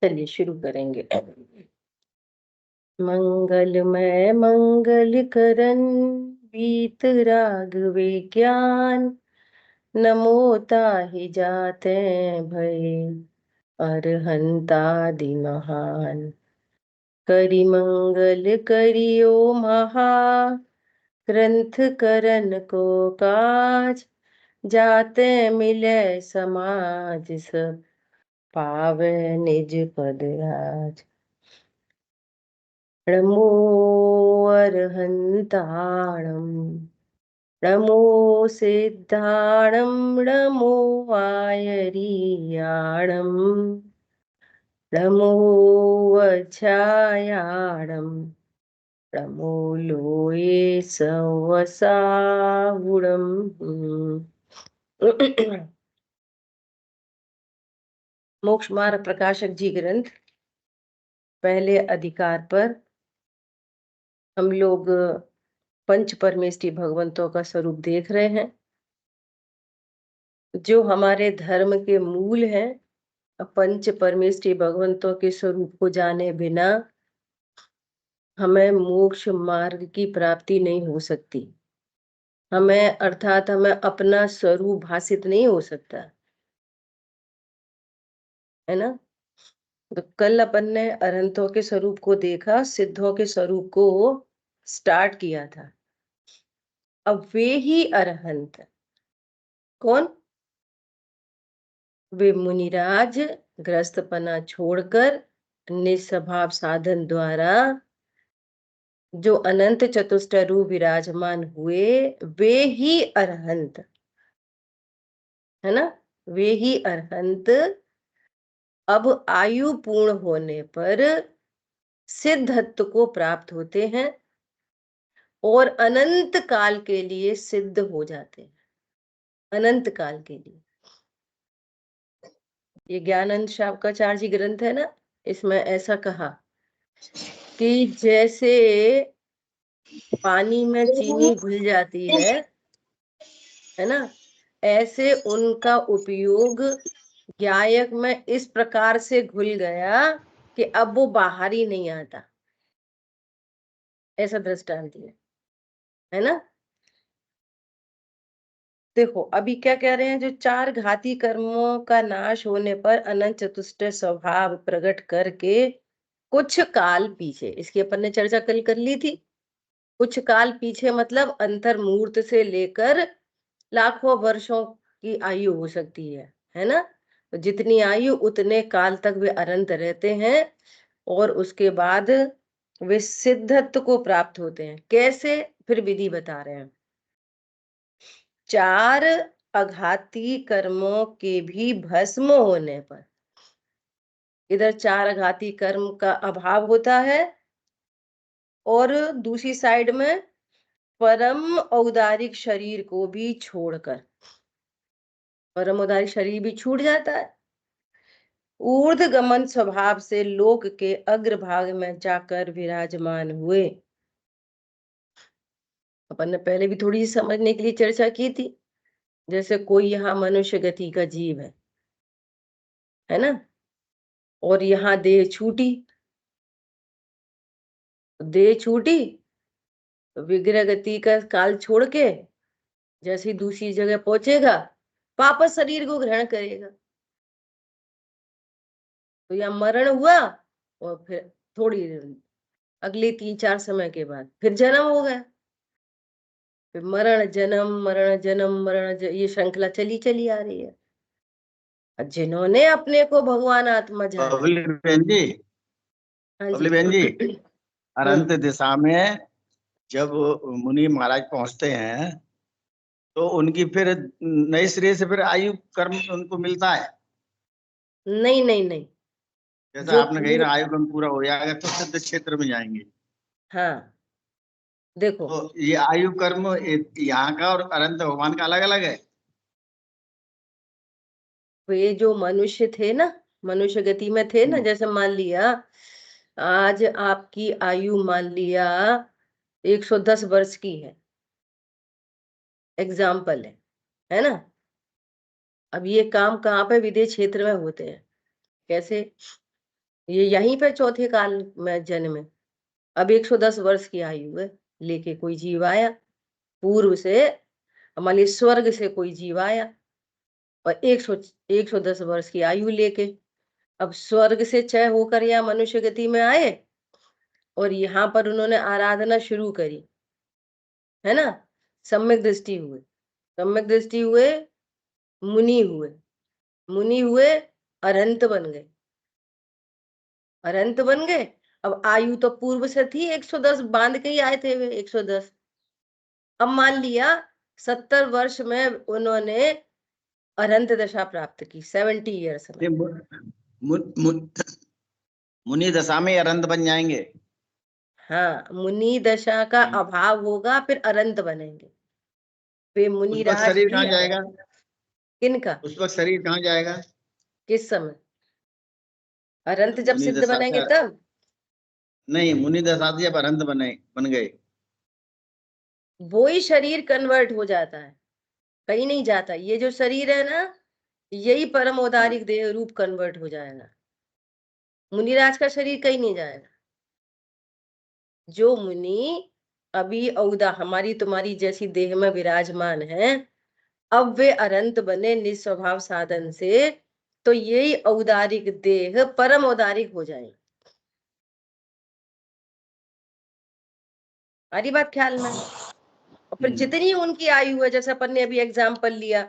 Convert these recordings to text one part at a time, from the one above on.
चलिए शुरू करेंगे। मंगलमय मंगल करन बीत राग विज्ञान, नमो ताहि जाते भय अरहंतादि महान। करि मंगल करियो महा ग्रंथ करन को काज, जाते मिले समाज सब पावे निज पद राज। नमो अर्हन्ताणं नमो सिद्धाणं नमो आयरीयाणं नमो वज्रायाणं नमो लोये सवसाहुणं। मोक्ष मार्ग प्रकाशक जी ग्रंथ पहले अधिकार पर हम लोग पंच परमेष्टि भगवंतों का स्वरूप देख रहे हैं, जो हमारे धर्म के मूल हैं। पंच परमेष्टि भगवंतों के स्वरूप को जाने बिना हमें मोक्ष मार्ग की प्राप्ति नहीं हो सकती। हमें अर्थात हमें अपना स्वरूप भासित नहीं हो सकता, है ना। तो कल अपन ने अरहंतों के स्वरूप को देखा, सिद्धों के स्वरूप को स्टार्ट किया था। अब वे ही अरहंत कौन? वे मुनिराज ग्रस्तपना छोड़कर निस्वभाव साधन द्वारा जो अनंत चतुष्टय रूप विराजमान हुए, वे ही अरहंत, है ना। वे ही अरहंत अब आयु पूर्ण होने पर सिद्धत्व को प्राप्त होते हैं और अनंत काल के लिए सिद्ध हो जाते हैं। अनंत काल के लिए। ये ज्ञानानंद शावकाचार्य जी ग्रंथ है ना, इसमें ऐसा कहा कि जैसे पानी में चीनी घुल जाती है ना, ऐसे उनका उपयोग ज्ञायक में इस प्रकार से घुल गया कि अब वो बाहर ही नहीं आता। ऐसा दृष्टांत है ना। देखो अभी क्या कह रहे हैं, जो चार घाती कर्मों का नाश होने पर अनंत चतुष्टय स्वभाव प्रकट करके कुछ काल पीछे, इसकी अपन ने चर्चा कल कर ली थी। कुछ काल पीछे मतलब अंतर्मूर्त से लेकर लाखों वर्षों की आयु हो सकती है ना। तो जितनी आयु उतने काल तक वे अनंत रहते हैं और उसके बाद वे सिद्धत्व को प्राप्त होते हैं। कैसे? फिर विधि बता रहे हैं। चार अघाती कर्मों के भी भस्म होने पर, इधर चार अघाती कर्म का अभाव होता है और दूसरी साइड में परम औदारिक शरीर को भी छोड़कर, परम औदारिक शरीर भी छूट जाता है। ऊर्ध्व गमन स्वभाव से लोक के अग्रभाग में जाकर विराजमान हुए। अपन ने पहले भी थोड़ी सी समझने के लिए चर्चा की थी। जैसे कोई यहाँ मनुष्य गति का जीव है ना, और यहाँ देह छूटी, देह छूटी तो विग्रह गति का काल छोड़ के जैसे दूसरी जगह पहुंचेगा वापस शरीर को ग्रहण करेगा। तो यहाँ मरण हुआ और फिर थोड़ी अगले 3-4 समय के बाद फिर जन्म हो गया। फिर मरण जन्म मरण जन्म ये श्रृंखला चली चली आ रही है। जिन्होंने अपने को भगवान आत्मा जाना। बबली बहन जी, हाँ बबली बहन जी, अनंत हम्म। दिशा में जब मुनि महाराज पहुंचते हैं तो उनकी फिर नए सिरे से फिर आयु कर्म उनको मिलता है। नहीं नहीं नहीं, जैसा जो आपने कही ना, आयु कर्म पूरा हो जाएगा तो सिद्ध क्षेत्र में जाएंगे। हाँ देखो, तो ये आयु कर्म यहाँ का और अनंत भगवान का अलग अलग है। ये जो मनुष्य थे ना, मनुष्य गति में थे ना, जैसे मान लिया आज आपकी आयु मान लिया 110 वर्ष की एग्जाम्पल है ना। अब ये काम कहाँ पे विदेश क्षेत्र में होते हैं। कैसे? ये यहीं पे चौथे काल में जन्मे। अब 110 वर्ष की आयु है, लेके कोई जीव आया पूर्व से, हमारे स्वर्ग से कोई जीव आया और 110 वर्ष की आयु लेके अब स्वर्ग से क्षय होकर या मनुष्य गति में आए और यहाँ पर उन्होंने आराधना शुरू करी, है ना। सम्यक दृष्टि हुए, सम्यक दृष्टि हुए, मुनि हुए, मुनि हुए, अरहंत बन गए, अरहंत बन गए। अब आयु तो पूर्व से थी 110, बांध के ही आए थे वे 110। अब मान लिया 70 वर्ष में उन्होंने अरहंत दशा प्राप्त की, 70 ईयर्स में। मुनि दशा में अरहंत बन जाएंगे। हाँ, मुनि दशा का अभाव होगा, फिर अरहंत बनेंगे वे उस वक्त मुनिराज शरीर भी कहाँ जाएगा? किनका? उस वक्त शरीर कहाँ जाएगा? किस समय? अरहंत जब मुनि सिद्ध दशा बनेंगे से तब। नहीं, मुनि दशा से जब अरहंत बन गए, वो ही शरीर कन्वर्ट हो जाता है, कहीं नहीं जाता। ये जो शरीर है ना, यही परम औदारिक देह रूप कन्वर्ट हो जाएगा। मुनिराज का शरीर कहीं नहीं जाएगा। जो मुनि अभी औदा हमारी तुम्हारी जैसी देह में विराजमान है, अब वे अरंत बने निस्वभाव साधन से, तो यही औदारिक देह परम औदारिक हो जाएंगे। हमारी बात ख्याल में। और फिर जितनी उनकी आयु है, जैसे अपन ने अभी एग्जाम्पल लिया,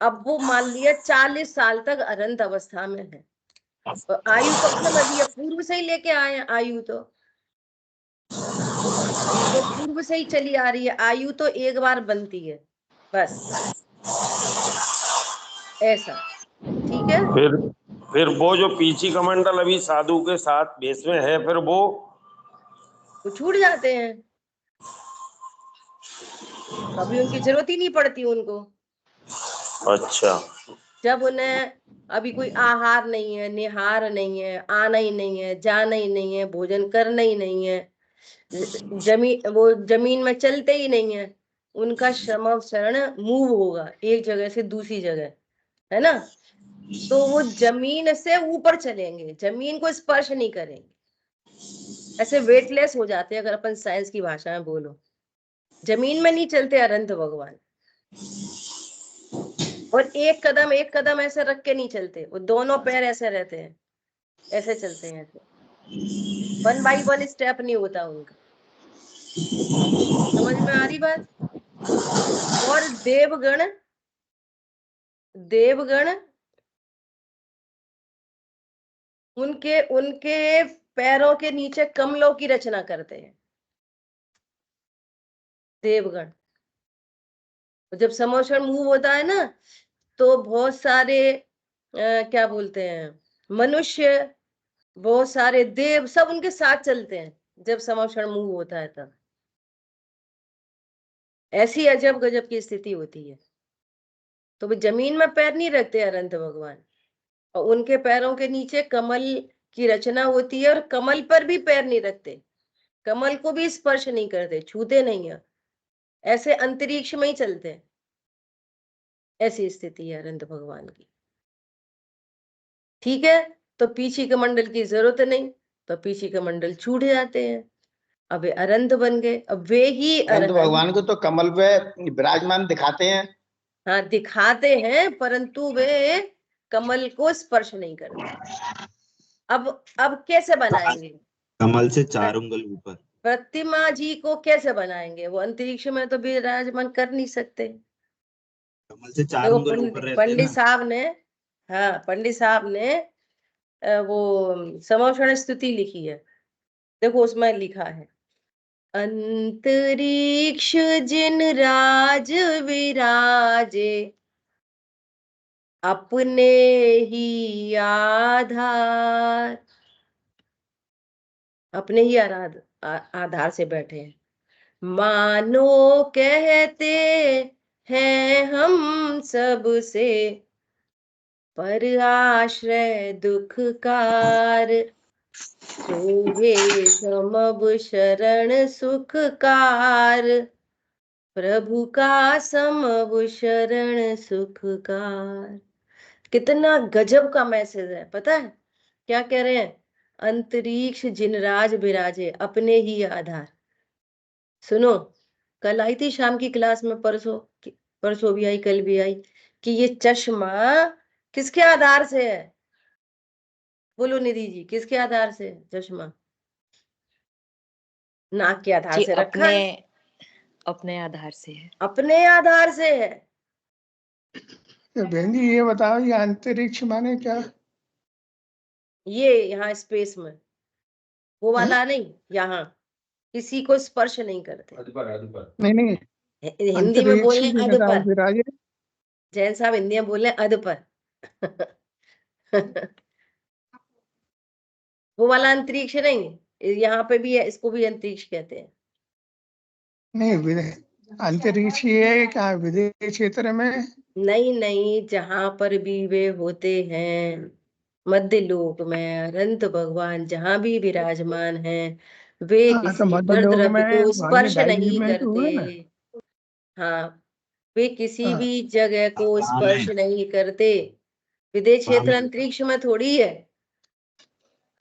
अब वो मान लिया 40 साल तक अरंत अवस्था में है, तो आयु कब से बढ़ी है? पूर्व से ही लेके आए हैं आयु तो, आयु तो पूर्व से ही चली आ रही है। आयु तो एक बार बनती है बस, ऐसा। ठीक है। फिर वो जो पीछी कमंडल अभी साधु के साथ भेष में है, फिर वो छूट जाते हैं, कभी उनकी जरूरत ही नहीं पड़ती उनको। अच्छा, जब उन्हें अभी कोई आहार नहीं है, निहार नहीं है, आना ही नहीं है, जाना ही नहीं है, भोजन करना ही नहीं है, वो जमीन में चलते ही नहीं है, उनका श्रम शरण मूव होगा एक जगह से दूसरी जगह, है ना। तो वो जमीन से ऊपर चलेंगे, जमीन को स्पर्श नहीं करेंगे, ऐसे वेटलेस हो जाते हैं, अगर अपन साइंस की भाषा में बोलो। जमीन में नहीं चलते अनंत भगवान, और एक कदम ऐसे रख के नहीं चलते, वो दोनों पैर ऐसे रहते हैं, ऐसे चलते हैं, ऐसे 1 बाई 1 स्टेप नहीं होता उनका। समझ में आ रही बात? और देवगण, देवगण उनके उनके पैरों के नीचे कमलों की रचना करते हैं, देवगण। जब समोषण मूव होता है ना, तो बहुत सारे क्या बोलते हैं, मनुष्य, बहुत सारे देव, सब उनके साथ चलते हैं जब समोषण मूव होता है तब। ऐसी अजब गजब की स्थिति होती है। तो वो जमीन में पैर नहीं रखते अनंत भगवान, और उनके पैरों के नीचे कमल की रचना होती है, और कमल पर भी पैर नहीं रखते, कमल को भी स्पर्श नहीं करते, छूते नहीं है, ऐसे अंतरिक्ष में ही चलते हैं। ऐसी स्थिति है अनंत भगवान की। ठीक है। तो पीछी कमंडल की जरूरत नहीं, तो पीछी कमंडल छूट जाते हैं, अब वे अरंत बन गए। अब वे ही अरहंत भगवान को तो कमल पे विराजमान दिखाते हैं। हाँ, दिखाते हैं, परंतु वे कमल को स्पर्श नहीं करते। अब कैसे बनाएंगे? कमल से 4 उंगल ऊपर। प्रतिमा जी को कैसे बनाएंगे? वो अंतरिक्ष में तो विराजमान कर नहीं सकते। कमल से 4 देखो उंगल ऊपर रहते हैं पंडित ना। साहब ने, हाँ पंडित साहब ने वो समोषण स्तुति लिखी है, देखो उसमें लिखा है, अंतरिक्ष जिन राज विराजे, अपने ही आधार, अपने ही आधार से बैठे हैं। मानो कहते हैं हम सबसे, पर आश्रय दुखकार, शोभे समब शरण सुखकार, प्रभु का समब शरण सुखकार। कितना गजब का मैसेज है, पता है क्या कह रहे हैं? अंतरिक्ष जिनराज विराजे अपने ही आधार। सुनो, कल आई थी शाम की क्लास में, परसों भी आई, कल भी आई, कि ये चश्मा किसके आधार से है? बोलो निधि जी, किसके आधार से है चश्मा? नाक के आधार जी से रखा है, अपने आधार से है। अपने आधार से है। तो बहन जी ये बताओ, ये अंतरिक्ष माने क्या? ये यहाँ स्पेस में, वो वाला नहीं, यहाँ किसी को स्पर्श नहीं करते। नहीं नहीं, हिंदी में बोल अंतरिक्ष रहे हैं अध जिनराज पर, विराजे। जैन साहब हिंदी में बोल रहे हैं अध पर। वो वाला अंतरिक्ष नहीं, यहाँ पे भी है, इसको भी अंतरिक्ष कहते हैं। नहीं, अंतरिक्ष ये क्या विदेश क्षेत्र में? नहीं नहीं, जहां पर भी वे होते हैं, मध्य लोक में अनंत भगवान जहां भी विराजमान हैं, वे हाँ, तो किसी मध्य पर लोक द्रव्य में को वहाँ स्पर्श नहीं डाइविजमेंट करते। हुए ना। हाँ, वे किसी हाँ, भी जगह को कहाँ स्पर्श में? नहीं करते। विदेश कहाँ क्षेत्र में? अंतरिक्ष में थोड़ी है।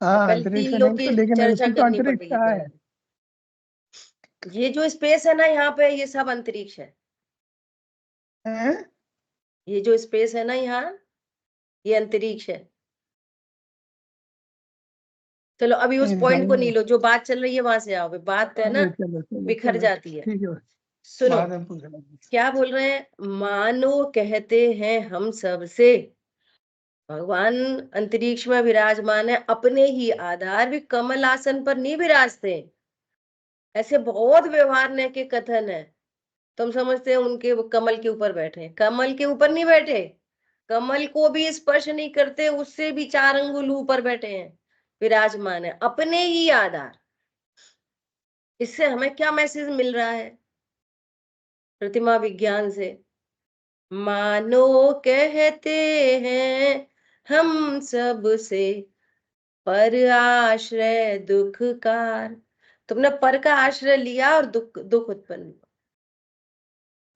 हाँ कल अंतरिक्ष 3 नहीं लोग तो, की लेकिन चर्चा उसी को करनी अंतरिक्ष पड़ेगी कहा है। पहले। ये जो स्पेस है ना यहाँ पे, ये सब अंतरिक्ष है। हैं? ये जो स्पेस है ना यहाँ, ये अंतरिक्ष है। चलो अभी उस पॉइंट को नहीं लो, जो बात चल रही है वहां से आओ। बात है ना चलो चलो बिखर चलो, जाती है। ठीक है, सुनो बाद में पूछ लेंगे। क्या बोल रहे हैं, मानो कहते हैं हम सब से, भगवान अंतरिक्ष में विराजमान है अपने ही आधार, भी कमल आसन पर नहीं विराजते। ऐसे बहुत व्यवहार के कथन है, तुम समझते हैं उनके वो कमल के ऊपर बैठे हैं। कमल के ऊपर नहीं बैठे, कमल को भी स्पर्श नहीं करते, उससे भी 4 अंगुल ऊपर बैठे हैं, विराजमान है अपने ही आधार। इससे हमें क्या मैसेज मिल रहा है प्रतिमा विज्ञान से? मानो कहते हैं हम सब से, पर आश्रय दुखकार। तुमने पर का आश्रय लिया और दुख दुख उत्पन्न हुआ।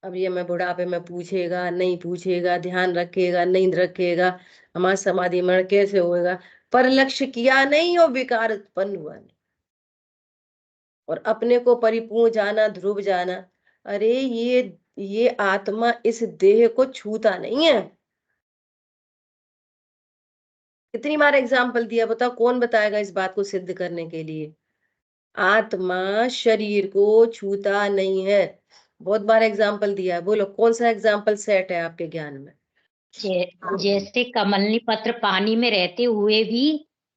अब ये मैं बुढ़ापे में पूछेगा नहीं पूछेगा, ध्यान रखेगा नहीं रखेगा, हमारा समाधि मरण कैसे होएगा, पर लक्ष्य किया नहीं और विकार उत्पन्न हुआ नहीं, और अपने को परिपूर्ण जाना, ध्रुव जाना। अरे ये आत्मा इस देह को छूता नहीं है। कितनी बार एग्जाम्पल दिया, बताओ कौन बताएगा इस बात को सिद्ध करने के लिए? आत्मा शरीर को छूता नहीं है, बहुत बार एग्जाम्पल दिया है। बोलो कौन सा एग्जाम्पल सेट है आपके ज्ञान में? जैसे कमलनी पत्र पानी में रहते हुए भी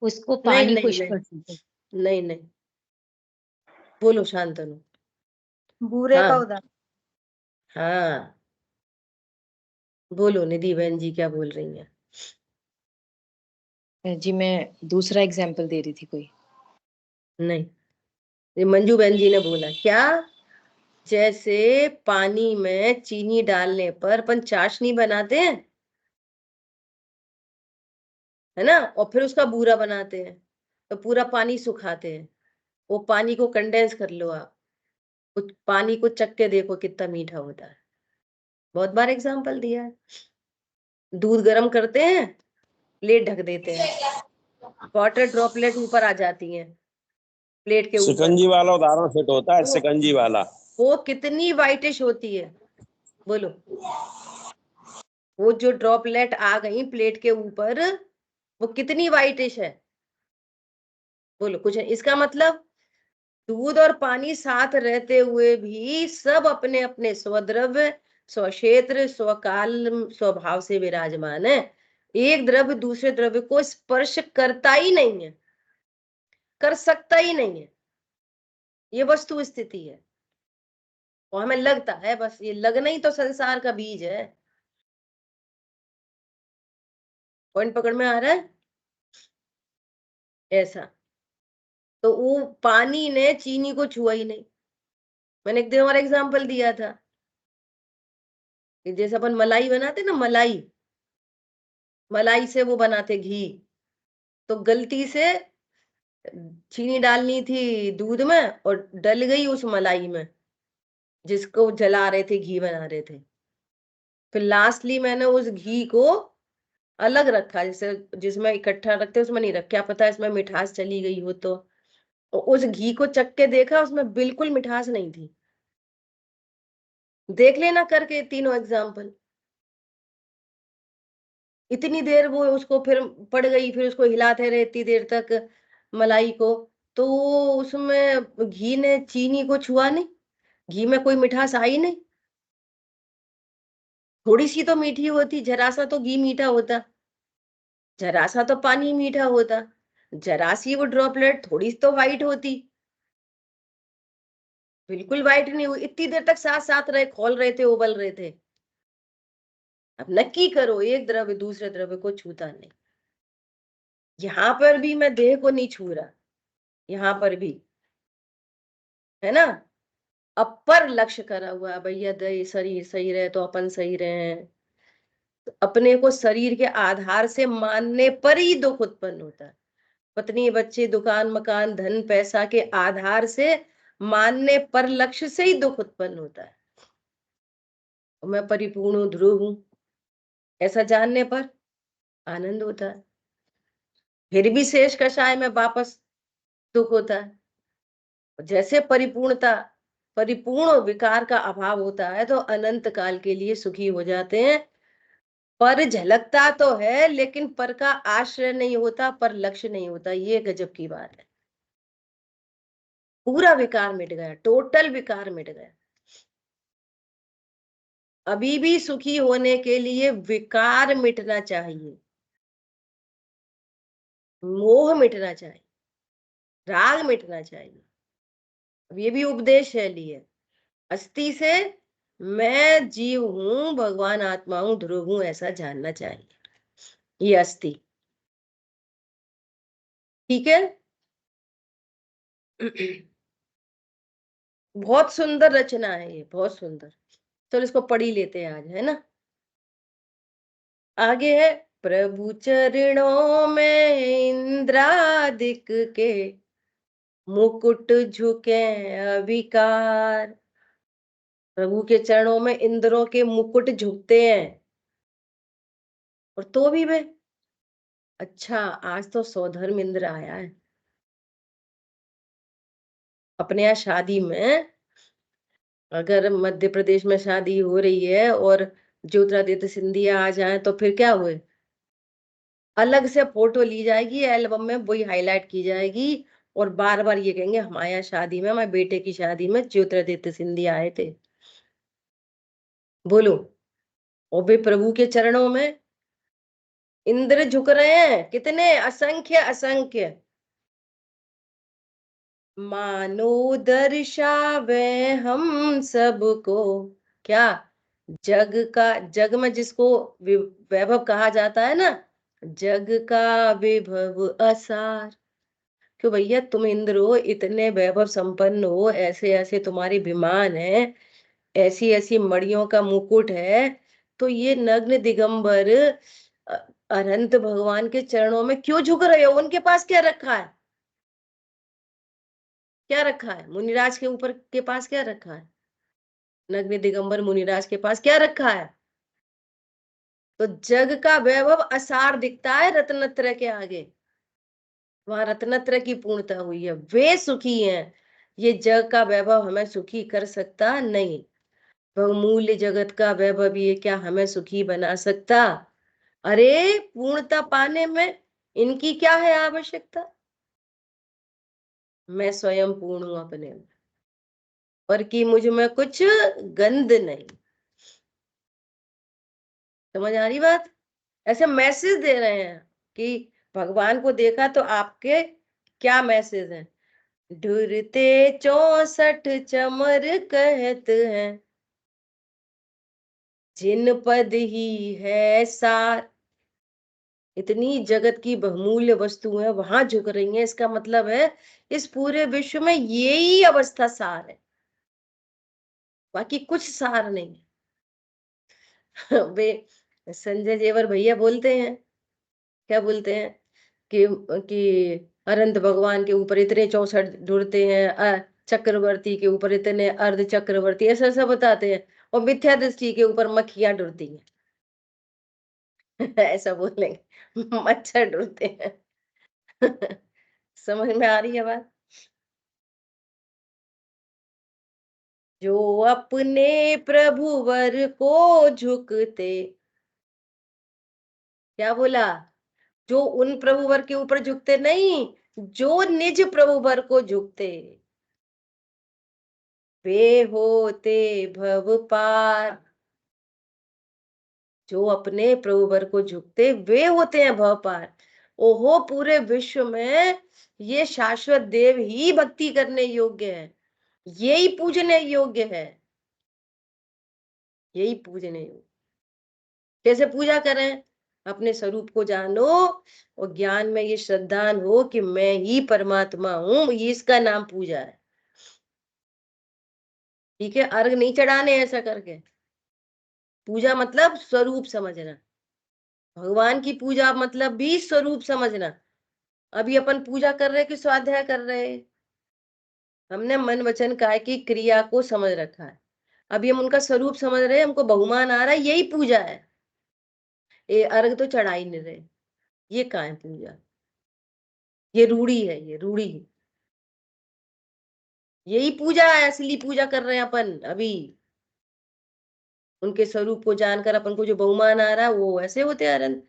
उसको नहीं पानी को नहीं स्पर्श नहीं नहीं, बोलो शांतनु। बूरे का हाँ उदाहरण। हाँ, बोलो निधि बहन जी क्या बोल रही हैं? जी मैं दूसरा एग्जाम्पल दे रही थी कोई। नहीं, ये मंजू बहन जी ने बोला क्या, जैसे पानी में चीनी डालने पर अपन चाशनी बनाते हैं, है ना, और फिर उसका बूरा बनाते हैं, तो पूरा पानी सुखाते हैं, वो पानी को कंडेंस कर लो आप, कुछ पानी को चख के देखो कितना मीठा होता है। बहुत बार एग्जाम्पल दिया है। दूध गर्म करते हैं, प्लेट ढक देते हैं, वाटर ड्रॉपलेट ऊपर आ जाती हैं प्लेट के ऊपर, शिकंजी वाला उदाहरण फिट होता है, शिकंजी वाला। वो कितनी वाइटिश होती है, बोलो। वो जो ड्रॉपलेट आ गई प्लेट के ऊपर, वो कितनी वाइटिश है, बोलो कुछ। इसका मतलब दूध और पानी साथ रहते हुए भी सब अपने अपने स्वद्रव्य, स्वक्षेत्र, स्वकाल, स्वभाव से विराजमान है। एक द्रव्य दूसरे द्रव्य को स्पर्श करता ही नहीं है, कर सकता ही नहीं है, ये वस्तु स्थिति है। और हमें लगता है, बस ये लगना ही तो संसार का बीज है। पॉइंट पकड़ में आ रहा है? ऐसा तो वो पानी ने चीनी को छुआ ही नहीं। मैंने एक दिन और एग्जाम्पल दिया था कि जैसे अपन मलाई बनाते ना, मलाई से वो बनाते घी, तो गलती से चीनी डालनी थी दूध में और डल गई उस मलाई में जिसको जला रहे थे, घी बना रहे थे। फिर लास्टली मैंने उस घी को अलग रखा, जैसे जिसमें इकट्ठा रखते उसमें नहीं रख, क्या पता इसमें मिठास चली गई हो। तो उस घी को चख के देखा, उसमें बिल्कुल मिठास नहीं थी। देख लेना करके तीनों एग्जाम्पल। इतनी देर वो उसको फिर पड़ गई, फिर उसको हिलाते रहे इतनी देर तक मलाई को, तो उसमें घी ने चीनी को छुआ नहीं, घी में कोई मिठास आई नहीं। थोड़ी सी तो मीठी होती, जरा सा तो घी मीठा होता, जरा सा तो पानी मीठा होता, जरा सी वो ड्रॉपलेट थोड़ी सी तो वाइट होती। बिल्कुल वाइट नहीं हुई, इतनी देर तक साथ साथ रहे, खोल रहे थे, उबल रहे थे। अब नक्की करो, एक द्रव्य दूसरे द्रव्य को छूता नहीं। यहां पर भी मैं देह को नहीं छू रहा, यहां पर भी है ना, अपर लक्ष्य करा हुआ है, भैया दे शरीर सही रहे तो अपन सही रहे। तो अपने को शरीर के आधार से मानने पर ही दुख उत्पन्न होता है। पत्नी बच्चे दुकान मकान धन पैसा के आधार से मानने पर लक्ष्य से ही दुख उत्पन्न होता है। मैं परिपूर्ण हूं, ध्रुव हूं, ऐसा जानने पर आनंद होता है। फिर भी शेष कषाय में वापस दुख होता है। जैसे परिपूर्णता, परिपूर्ण विकार का अभाव होता है, तो अनंत काल के लिए सुखी हो जाते हैं। पर झलकता तो है, लेकिन पर का आश्रय नहीं होता, पर लक्ष्य नहीं होता। ये गजब की बात है। पूरा विकार मिट गया, टोटल विकार मिट गया। अभी भी सुखी होने के लिए विकार मिटना चाहिए, मोह मिटना चाहिए, राग मिटना चाहिए। अब ये भी उपदेश है लिए, अस्थि से मैं जीव हूं, भगवान आत्मा हूं, ध्रुव हूं, ऐसा जानना चाहिए। ये अस्थि, ठीक है। बहुत सुंदर रचना है ये, बहुत सुंदर। चलो इसको पढ़ ही लेते हैं आज, है ना। आगे है, प्रभु चरणों में इंद्रादिक के मुकुट झुके अविकार। प्रभु के चरणों में इंद्रों के मुकुट झुकते हैं, और तो भी वे, अच्छा आज तो सौधर्म इंद्र आया है। अपने यहाँ शादी में, अगर मध्य प्रदेश में शादी हो रही है और ज्योतिरादित्य सिंधिया आ जाए, तो फिर क्या हुए, अलग से फोटो ली जाएगी, एल्बम में वही हाईलाइट की जाएगी, और बार बार ये कहेंगे हमारे यहाँ शादी में, हमारे बेटे की शादी में ज्योतिरादित्य सिंधिया आए थे। बोलो, और वे प्रभु के चरणों में इंद्र झुक रहे हैं, कितने, असंख्य असंख्य। मानो दर्शावे हम सबको, क्या, जग का, जग में जिसको वैभव कहा जाता है ना, जग का विभव असार। क्यों भैया, तुम इंद्र हो, इतने वैभव संपन्न हो, ऐसे ऐसे तुम्हारे विमान है, ऐसी ऐसी मड़ियों का मुकुट है, तो ये नग्न दिगंबर अनंत भगवान के चरणों में क्यों झुक रहे हो? उनके पास क्या रखा है, क्या रखा है? मुनिराज के ऊपर के पास क्या रखा है? नग्न दिगंबर मुनिराज के पास क्या रखा है? तो जग का वैभव असार दिखता है रत्नत्रय के आगे, वहां रत्नत्रय की पूर्णता हुई है, वे सुखी हैं। ये जग का वैभव हमें सुखी कर सकता नहीं, बहुमूल्य जगत का वैभव ये क्या हमें सुखी बना सकता? अरे पूर्णता पाने में इनकी क्या है आवश्यकता? मैं स्वयं पूर्ण हूं अपने में, और कि मुझ में कुछ गंध नहीं। समझ आ रही बात? ऐसे मैसेज दे रहे हैं कि भगवान को देखा तो आपके क्या मैसेज है? ढूरते 64 चमर कहत हैं, जिन पद ही है सार। इतनी जगत की बहुमूल्य वस्तु है, वहां झुक रही है, इसका मतलब है इस पूरे विश्व में यही अवस्था सार है, बाकी कुछ सार नहीं है। वे संजय जेवर भैया बोलते हैं, क्या बोलते हैं कि अनंत भगवान के ऊपर इतने 64 ढूंढते हैं, चक्रवर्ती के ऊपर इतने अर्ध चक्रवर्ती, ऐसा ऐसा बताते हैं, और मिथ्या दृष्टि के ऊपर मक्खियां ढूंढती हैं। ऐसा बोलेंगे, मच्छर ढूंढते हैं। समझ में आ रही है बात? जो अपने प्रभुवर को झुकते, क्या बोला? जो उन प्रभुवर के ऊपर झुकते नहीं, जो निज प्रभुवर को झुकते, वे होते भव पार। जो अपने प्रभुवर को झुकते वे होते हैं भव पार। ओहो, पूरे विश्व में ये शाश्वत देव ही भक्ति करने योग्य है, यही पूजने योग्य है, यही पूजने योग्य। कैसे पूजा करें? अपने स्वरूप को जानो और ज्ञान में ये श्रद्धान हो कि मैं ही परमात्मा हूं, ये इसका नाम पूजा है। ठीक है, अर्घ नहीं चढ़ाने ऐसा करके। पूजा मतलब स्वरूप समझना, भगवान की पूजा मतलब भी स्वरूप समझना। अभी अपन पूजा कर रहे कि स्वाध्याय कर रहे? हमने मन वचन काय की क्रिया को समझ रखा है, अभी हम उनका स्वरूप समझ रहे हैं, हमको बहुमान आ रहा है, यही पूजा है। ये अर्घ तो चढ़ा ही नहीं रहे, ये कहाँ है पूजा? ये रूढ़ी है, ये रूढ़ी है, यही पूजा है, असली पूजा कर रहे हैं अपन अभी। उनके स्वरूप को जानकर अपन को जो बहुमान आ रहा है वो ऐसे होते अनंत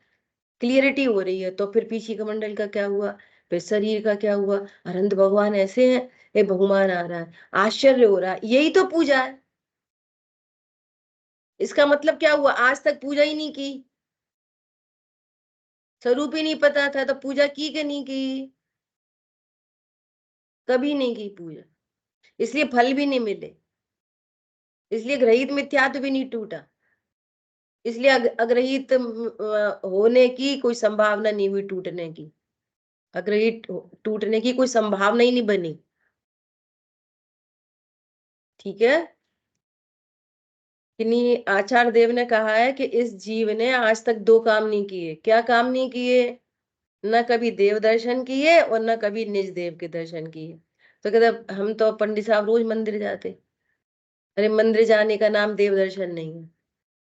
क्लियरिटी हो रही है। तो फिर पीछे कमंडल का क्या हुआ, फिर शरीर का क्या हुआ? अनंत भगवान ऐसे हैं, ये बहुमान आ रहा है, आश्चर्य हो रहा है, यही तो पूजा है। इसका मतलब क्या हुआ? आज तक पूजा ही नहीं की, स्वरूप ही नहीं पता था, तो पूजा की कि नहीं की? कभी नहीं की पूजा, इसलिए फल भी नहीं मिले, इसलिए ग्रहित मिथ्यात्व भी नहीं टूटा, इसलिए अग्रहित होने की कोई संभावना नहीं हुई, टूटने की, अग्रहित टूटने की कोई संभावना ही नहीं बनी। ठीक है, किन्हीं आचार्य देव ने कहा है कि इस जीव ने आज तक दो काम नहीं किए। क्या काम नहीं किए? न कभी देव दर्शन किए और न कभी निज देव के दर्शन किए। तो कहते हम तो पंडित साहब रोज मंदिर जाते। अरे मंदिर जाने का नाम देव दर्शन नहीं है,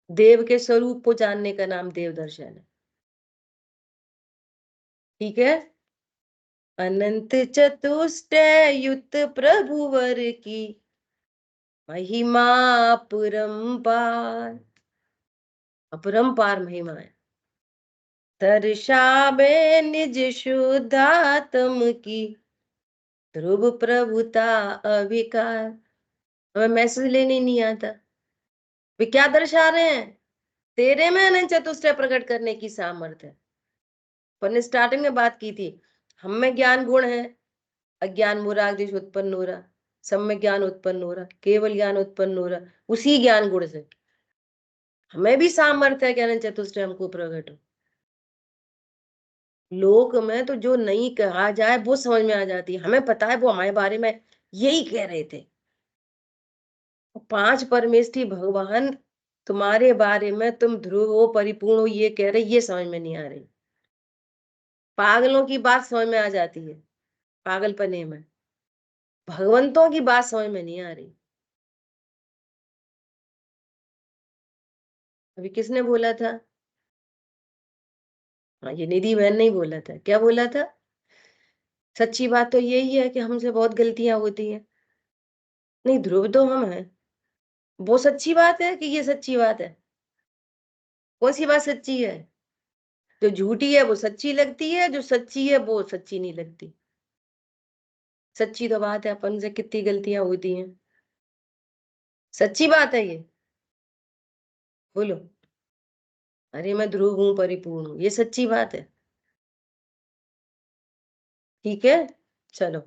देव के स्वरूप को जानने का नाम देव दर्शन है। ठीक है, अनंत चतुष्टय युत प्रभुवर की महिमा अपरंपार, अपरंपार महिमा है। दर्शावे निज शुद्धात्म की ध्रुव प्रभुता अविकार। हमें मैसेज लेने नहीं आता, वे क्या दर्शा रहे हैं? तेरे में अनंत चतुष्टय प्रकट करने की सामर्थ्य है। अपन ने स्टार्टिंग में बात की थी, हम में ज्ञान गुण है, अज्ञान मूराग देश उत्पन्न हो रहा, सब में ज्ञान उत्पन्न हो रहा, केवल ज्ञान उत्पन्न हो रहा, उसी ज्ञान गुण से हमें भी सामर्थ्य है कि अनंत चतुष्टय हमको प्रकट हो। लोक में तो जो नहीं कहा जाए वो समझ में आ जाती है, हमें पता है वो हमारे बारे में यही कह रहे थे। पांच परमेष्ठी भगवान तुम्हारे बारे में तुम ध्रुव हो, परिपूर्ण हो, ये कह रहे, ये समझ में नहीं आ रही। पागलों की बात समझ में आ जाती है, पागलपने में, भगवंतों की बात समझ में नहीं आ रही। अभी किसने बोला था? हाँ, ये निधि बहन नहीं बोला था, क्या बोला था? सच्ची बात तो यही है कि हमसे बहुत गलतियां होती हैं। नहीं, ध्रुव तो हम हैं, वो सच्ची बात है कि ये सच्ची बात है? कौन सी बात सच्ची है? जो झूठी है वो सच्ची लगती है, जो सच्ची है वो सच्ची नहीं लगती। सच्ची तो बात है, अपन से कितनी गलतियां होती हैं, सच्ची बात है ये, बोलो। अरे मैं ध्रुव हूं, परिपूर्ण हूं, ये सच्ची बात है। ठीक है, चलो,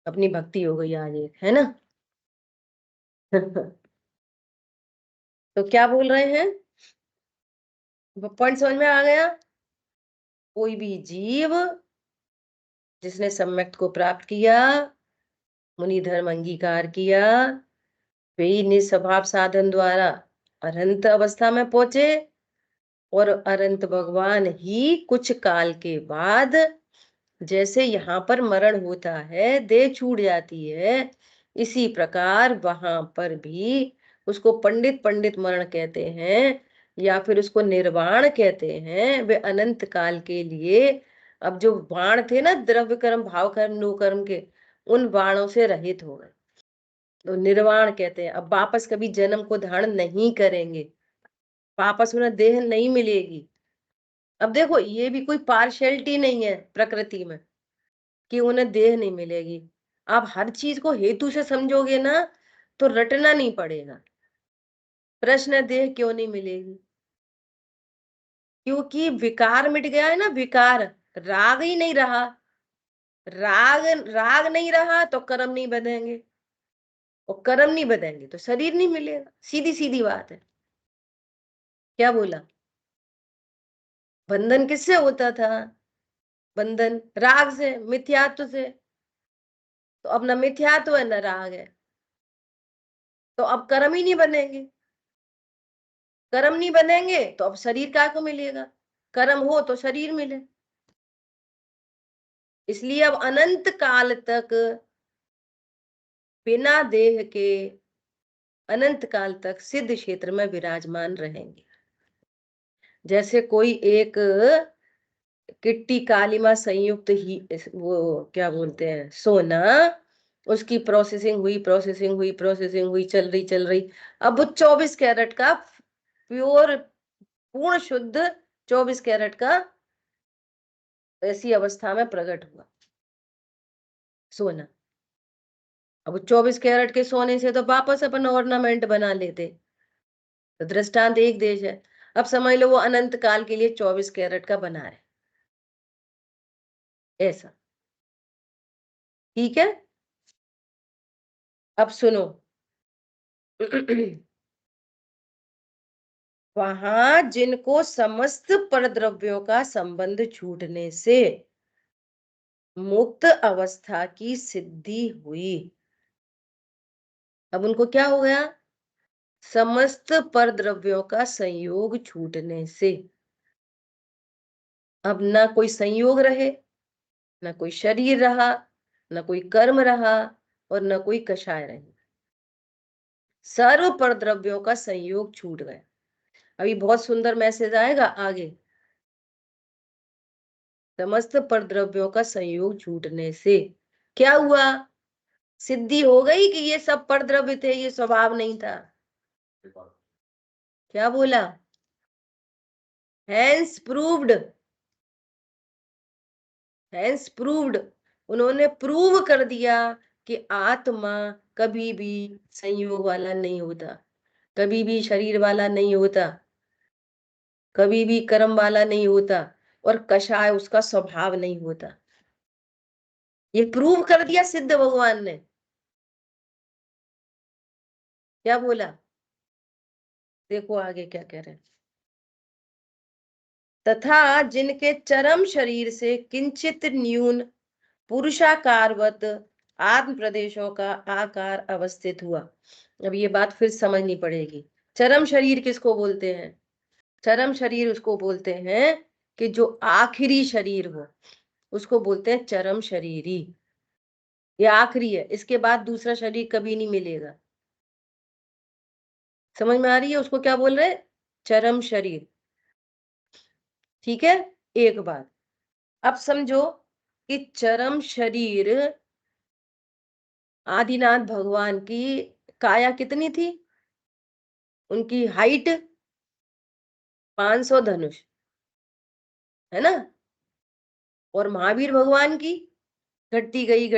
अपनी भक्ति हो गई आज एक, है ना? तो क्या बोल रहे हैं, पॉइंट समझ में आ गया? कोई भी जीव जिसने सम्यक्त को प्राप्त किया, मुनि धर्म अंगीकार किया, वे ही निस्वभाव साधन द्वारा अनंत अवस्था में पहुंचे, और अनंत भगवान ही कुछ काल के बाद, जैसे यहाँ पर मरण होता है, देह छूट जाती है, इसी प्रकार वहां पर भी, उसको पंडित पंडित मरण कहते हैं, या फिर उसको निर्वाण कहते हैं, वे अनंत काल के लिए, अब जो बाण थे ना द्रव्य कर्म भाव कर्म नो कर्म के, उन बाणों से रहित हो गए, तो निर्वाण कहते हैं। अब वापस कभी जन्म को धारण नहीं करेंगे, वापस उन्हें देह नहीं मिलेगी। अब देखो ये भी कोई पार्शियलिटी नहीं है प्रकृति में कि उन्हें देह नहीं मिलेगी। आप हर चीज को हेतु से समझोगे ना तो रटना नहीं पड़ेगा। प्रश्न है देह क्यों नहीं मिलेगी? क्योंकि विकार मिट गया है ना, विकार, राग ही नहीं रहा। राग राग नहीं रहा तो कर्म नहीं बंधेंगे, और कर्म नहीं बंधेंगे तो शरीर नहीं मिलेगा। सीधी सीधी बात है। क्या बोला? बंधन किससे होता था? बंधन राग से, मिथ्यात्व से। तो अब न मिथ्यात्व है न राग है, तो अब कर्म ही नहीं बनेंगे। कर्म नहीं बनेंगे तो अब शरीर क्या को मिलेगा? कर्म हो तो शरीर मिले। इसलिए अब अनंत काल तक बिना देह के अनंत काल तक सिद्ध क्षेत्र में विराजमान रहेंगे। जैसे कोई एक किट्टी कालीमा संयुक्त ही, वो क्या बोलते हैं, सोना, उसकी प्रोसेसिंग हुई, चल रही। अब वो 24 कैरेट का प्योर पूर्ण शुद्ध 24 कैरेट का ऐसी अवस्था में प्रकट हुआ सोना। अब 24 कैरेट के सोने से तो वापस अपन ऑर्नामेंट बना लेते, तो दृष्टांत एक देश है। अब समझ लो वो अनंत काल के लिए 24 कैरेट का बना रहे, ऐसा। ठीक है, अब सुनो। वहां जिनको समस्त परद्रव्यों का संबंध छूटने से मुक्त अवस्था की सिद्धि हुई, अब उनको क्या हो गया? समस्त परद्रव्यों का संयोग छूटने से अब ना कोई संयोग रहे, ना कोई शरीर रहा, ना कोई कर्म रहा, और ना कोई कषाय रही। सर्व परद्रव्यों का संयोग छूट गया। अभी बहुत सुंदर मैसेज आएगा आगे। समस्त परद्रव्यों का संयोग छूटने से क्या हुआ? सिद्धि हो गई कि ये सब परद्रव्य थे, ये स्वभाव नहीं था। क्या बोला? हैंस प्रूव्ड, हैंस प्रूव्ड, उन्होंने प्रूव कर दिया कि आत्मा कभी भी संयोग वाला नहीं होता, कभी भी शरीर वाला नहीं होता, कभी भी कर्म वाला नहीं होता, और कषाय उसका स्वभाव नहीं होता। ये प्रूव कर दिया सिद्ध भगवान ने। क्या बोला? देखो आगे क्या कह रहे हैं। तथा जिनके चरम शरीर से किंचित न्यून पुरुषाकारवत आत्म प्रदेशों का आकार अवस्थित हुआ। अब ये बात फिर समझनी पड़ेगी। चरम शरीर किसको बोलते हैं? चरम शरीर उसको बोलते हैं कि जो आखिरी शरीर हो, उसको बोलते हैं चरम शरीरी। ये आखिरी है, इसके बाद दूसरा शरीर कभी नहीं मिलेगा। समझ में आ रही है? उसको क्या बोल रहे हैं? चरम शरीर। ठीक है, एक बात अब समझो कि चरम शरीर आदिनाथ भगवान की काया कितनी थी? उनकी हाइट 500 धनुष है ना, और महावीर भगवान की घटती गई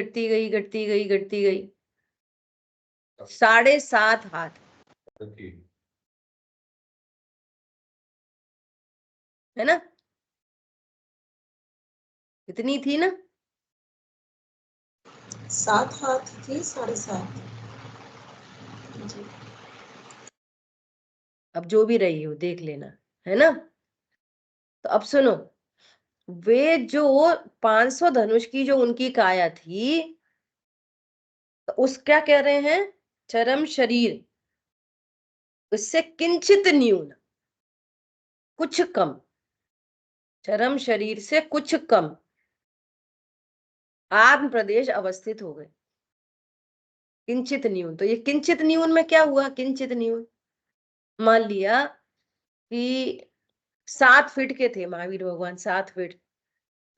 7.5 हाथ, है ना? इतनी थी ना? 7 हाथ थी, 7.5। अब जो भी रही हो देख लेना, है ना? तो अब सुनो, वे जो 500 धनुष की जो उनकी काया थी, तो उस क्या कह रहे हैं? चरम शरीर, उससे किंचित न्यून, कुछ कम, चरम शरीर से कुछ कम आत्म प्रदेश अवस्थित हो गए। किंचित न्यून, तो ये किंचित न्यून में क्या हुआ? किंचित न्यून मान लिया कि 7 फीट के थे महावीर भगवान, 7 फीट।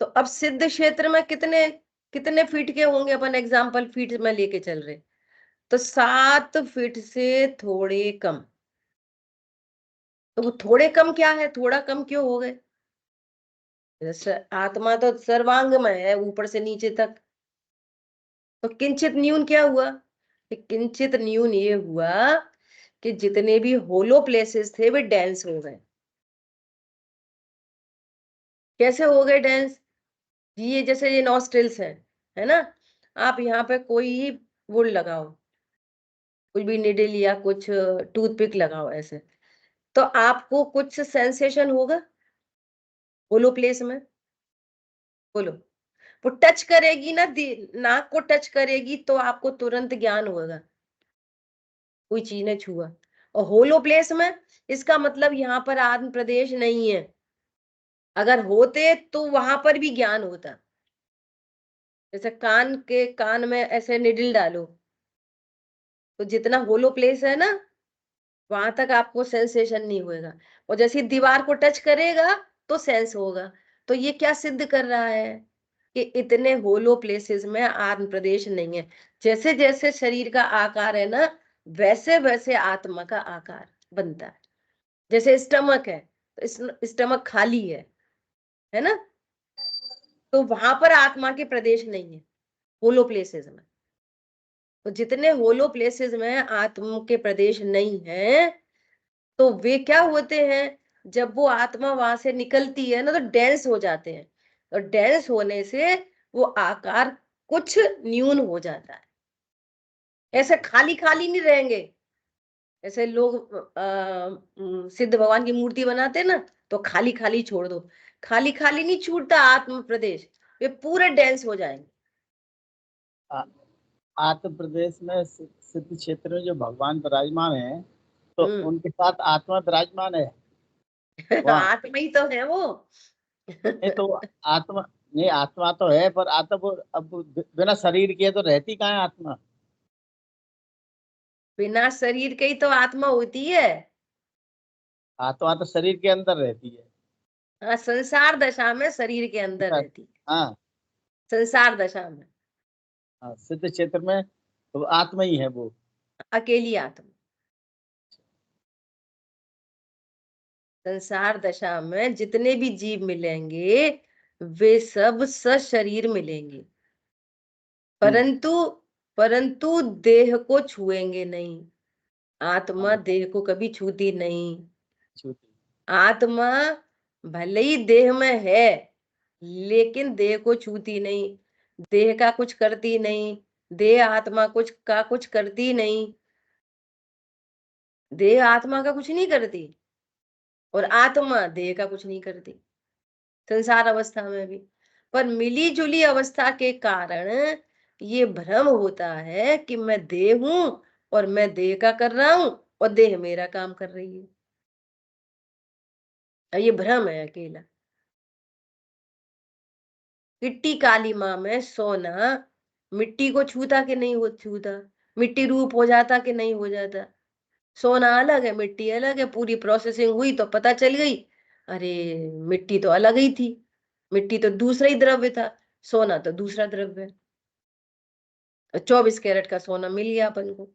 तो अब सिद्ध क्षेत्र में कितने कितने फीट के होंगे? अपन एग्जाम्पल फीट में लेके चल रहे, तो 7 फीट से थोड़े कम। तो वो थोड़े कम क्या है, थोड़ा कम क्यों हो गए? जैसे आत्मा तो सर्वांग में है, ऊपर से नीचे तक। तो किंचित न्यून क्या हुआ? कि किंचित न्यून ये हुआ कि जितने भी होलो प्लेसेस थे वे डेंस हो गए। कैसे हो गए डेंस? ये जैसे ये नॉस्ट्रिल्स है ना, आप यहाँ पे कोई वुड लगाओ, कुछ भी निडल या कुछ टूथपिक लगाओ ऐसे, तो आपको कुछ सेंसेशन होगा होलो प्लेस में? बोलो। वो टच करेगी ना, नाक को टच करेगी तो आपको तुरंत ज्ञान होगा कोई चीज ने छुआ। और होलो प्लेस में इसका मतलब यहाँ पर आत्म प्रदेश नहीं है। अगर होते तो वहां पर भी ज्ञान होता। जैसे कान में ऐसे निडल डालो, तो जितना होलो प्लेस है ना, वहां तक आपको सेंसेशन नहीं होगा। और जैसे दीवार को टच करेगा तो सेंस होगा। तो ये क्या सिद्ध कर रहा है कि इतने होलो प्लेसेस में आत्म प्रदेश नहीं है। जैसे जैसे शरीर का आकार है ना, वैसे वैसे आत्मा का आकार बनता है। जैसे स्टमक है, तो स्टमक खाली है ना, तो वहां पर आत्मा के प्रदेश नहीं है होलो प्लेसेस में। तो जितने होलो प्लेसेस में आत्मा के प्रदेश नहीं है, तो वे क्या होते हैं? जब वो आत्मा वहां से निकलती है ना, तो डेंस हो जाते हैं। और डेंस होने से वो आकार कुछ न्यून हो जाता है। ऐसे खाली खाली नहीं रहेंगे। ऐसे लोग सिद्ध भगवान की मूर्ति बनाते हैं ना, तो खाली खाली छोड़ दो। खाली खाली नहीं छूटता आत्म प्रदेश, वे पूरे डेंस हो जाएंगे। आत्म प्रदेश में सिद्ध क्षेत्र में जो भगवान विराजमान है, तो उनके साथ आत्मा विराजमान है वहाँ। आत्मा ही तो है वो। नहीं तो आत्मा, नहीं आत्मा तो है, पर आत्मा अब बिना शरीर के तो रहती कहाँ है आत्मा? बिना शरीर के ही तो आत्मा होती है। आत्मा तो शरीर के अंदर रहती है। हाँ, संसार दशा में शरीर के अंदर रहती है। हाँ संसार दशा में हाँ, सिद्ध क्षेत्र में तो आत्मा ही है वो, अकेली आत्मा। संसार दशा में जितने भी जीव मिलेंगे वे सब सशरीर मिलेंगे, परंतु परंतु देह को छुएंगे नहीं। आत्मा देह को कभी छूती नहीं। आत्मा भले ही देह में है, लेकिन देह को छूती नहीं, देह का कुछ करती नहीं, देह आत्मा कुछ करती नहीं। देह आत्मा का कुछ नहीं करती और आत्मा देह का कुछ नहीं करती संसार अवस्था में भी। पर मिली जुली अवस्था के कारण ये भ्रम होता है कि मैं देह हूं और मैं देह का कर रहा हूं और देह मेरा काम कर रही है। ये भ्रम है अकेला। मिट्टी काली माँ में सोना मिट्टी को छूता कि नहीं हो छूता? मिट्टी रूप हो जाता कि नहीं हो जाता? सोना अलग है, मिट्टी अलग है। पूरी प्रोसेसिंग हुई तो पता चल गई, अरे मिट्टी तो अलग ही थी, मिट्टी तो दूसरा ही द्रव्य था, सोना तो दूसरा द्रव्य है। 24 कैरेट का सोना मिल गया अपन को।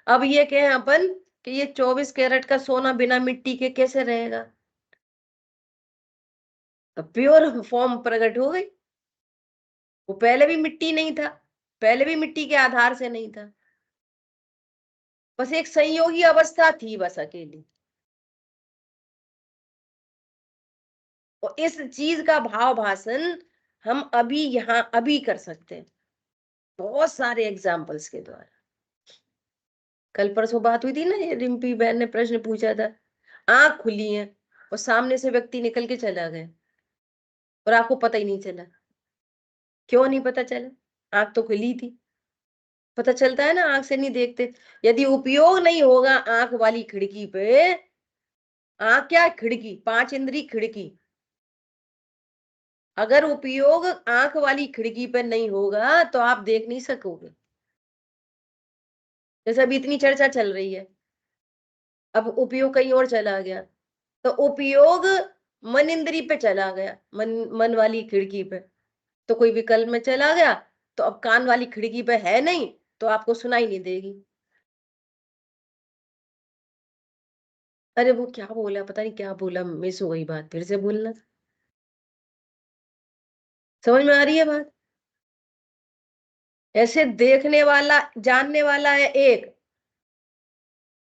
अब ये कहें अपन कि ये 24 कैरेट का सोना बिना मिट्टी के कैसे रहेगा? प्योर फॉर्म प्रकट हो गई। वो पहले भी मिट्टी नहीं था, पहले भी मिट्टी के आधार से नहीं था, बस एक संयोगी अवस्था थी बस अकेली। और इस चीज का भाव भाषण हम अभी यहाँ अभी कर सकते हैं बहुत सारे एग्जाम्पल्स के द्वारा। कल परसों बात हुई थी ना, ये रिम्पी बहन ने प्रश्न पूछा था, आंख खुली है और सामने से व्यक्ति निकल के चला गया और आपको पता ही नहीं चला। क्यों नहीं पता चला? आंख तो खुली थी। पता चलता है ना, आंख से नहीं देखते। यदि उपयोग नहीं होगा आंख वाली खिड़की पे, आंख क्या खिड़की, 5 इंद्री खिड़की, अगर उपयोग आंख वाली खिड़की पे नहीं होगा तो आप देख नहीं सकोगे। जैसे अभी इतनी चर्चा चल रही है, अब उपयोग कहीं और चला गया तो उपयोग मन इंद्री पे चला गया, मन वाली खिड़की पे, तो कोई विकल्प में चला गया, तो अब कान वाली खिड़की पे है नहीं, तो आपको सुनाई नहीं देगी। अरे वो क्या बोला, पता नहीं क्या बोला, मिस हो गई बात, फिर से बोलना। समझ में आ रही है बात? ऐसे देखने वाला जानने वाला है एक,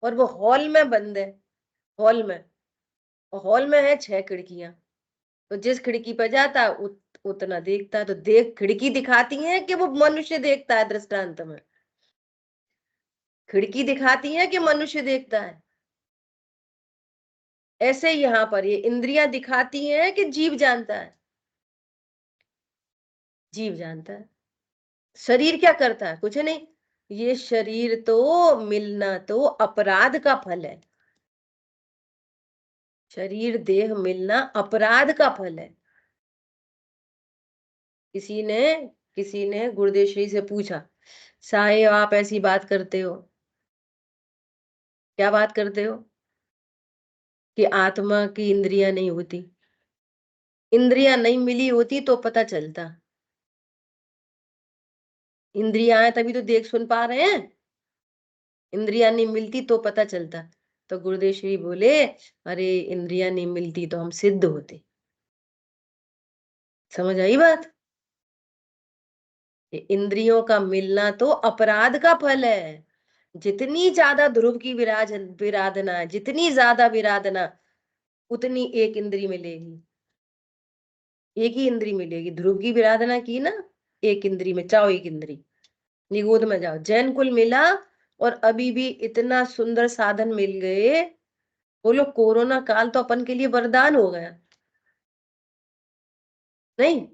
और वो हॉल में बंद है, हॉल में, और हॉल में है 6 खिड़कियां, तो जिस खिड़की पर जाता है उतना देखता है। तो देख खिड़की दिखाती है कि वो मनुष्य देखता है, दृष्टांत में खिड़की दिखाती है कि मनुष्य देखता है। ऐसे यहाँ पर ये इंद्रियां दिखाती हैं कि जीव जानता है, जीव जानता है। शरीर क्या करता है? कुछ नहीं। ये शरीर तो मिलना तो अपराध का फल है, शरीर देह मिलना अपराध का फल है। किसी ने गुरुदेव श्री से पूछा, साहेब आप ऐसी बात करते हो, क्या बात करते हो कि आत्मा की इंद्रियां नहीं होती? इंद्रियां नहीं मिली होती तो पता चलता, इंद्रियां हैं तभी तो देख सुन पा रहे हैं, इंद्रियां नहीं मिलती तो पता चलता। तो गुरुदेव श्री बोले, अरे इंद्रियां नहीं मिलती तो हम सिद्ध होते। समझ आई बात? ये इंद्रियों का मिलना तो अपराध का फल है। जितनी ज्यादा ध्रुव की विराधना, जितनी ज्यादा विराधना, उतनी एक इंद्री मिलेगी, एक ही इंद्री मिलेगी। ध्रुव की विराधना की ना, एक इंद्री में चाहो, एक इंद्री निगोद में जाओ। जैन कुल मिला और अभी भी इतना सुंदर साधन मिल गए। बोलो कोरोना काल तो अपन के लिए वरदान हो गया, नहीं?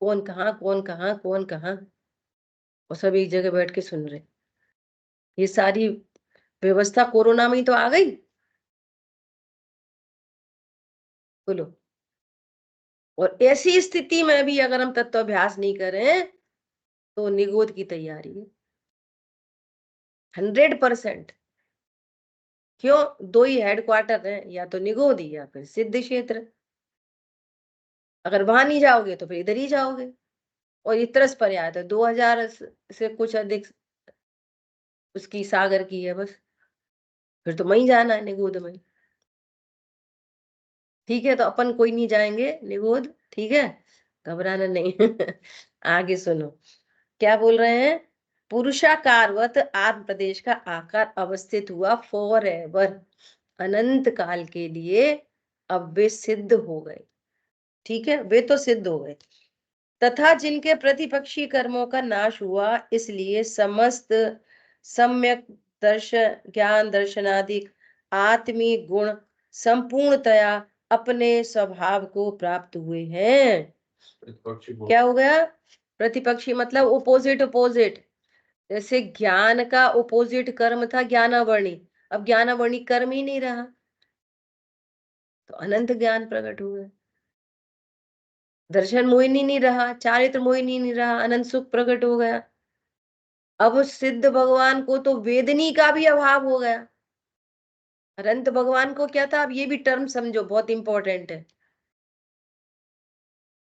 कौन कहाँ, कौन कहाँ, कौन कहाँ, और सब एक जगह बैठ के सुन रहे। ये सारी व्यवस्था कोरोना में ही तो आ गई। बोलो, और ऐसी स्थिति में भी अगर हम तत्वाभ्यास नहीं करें तो निगोद की तैयारी है 100%। क्यों? दो ही हेडक्वार्टर है, या तो निगोदी या फिर सिद्ध क्षेत्र। अगर वहां नहीं जाओगे तो फिर इधर ही जाओगे। और ये तरस पर्याय तो 2000 से कुछ अधिक उसकी सागर की है बस, फिर तो वहीं जाना है, निगोद में। ठीक है, तो अपन कोई नहीं जाएंगे निगोद, ठीक है, घबराना नहीं। आगे सुनो क्या बोल रहे हैं। पुरुषाकारवत आत्म प्रदेश का आकार अवस्थित हुआ फॉर एवर, अनंत काल के लिए। अब वे सिद्ध हो गए, ठीक है, वे तो सिद्ध हो गए। तथा जिनके प्रतिपक्षी कर्मों का नाश हुआ, इसलिए समस्त सम्यक दर्शन ज्ञान दर्शनादि आत्मी गुण संपूर्णतया अपने स्वभाव को प्राप्त हुए हैं। क्या हो गया? प्रतिपक्षी मतलब ओपोजिट, ओपोजिट। जैसे ज्ञान का ओपोजिट कर्म था ज्ञानावर्णी, अब ज्ञानावर्णी कर्म ही नहीं रहा, तो अनंत ज्ञान प्रकट हुए। दर्शन मोहिनी नहीं रहा, चारित्र मोहिनी नहीं रहा, अनंत सुख प्रकट हो गया। अब सिद्ध भगवान को तो वेदनी का भी अभाव हो गया। अनंत भगवान को क्या था? अब ये भी टर्म समझो, बहुत इंपॉर्टेंट है।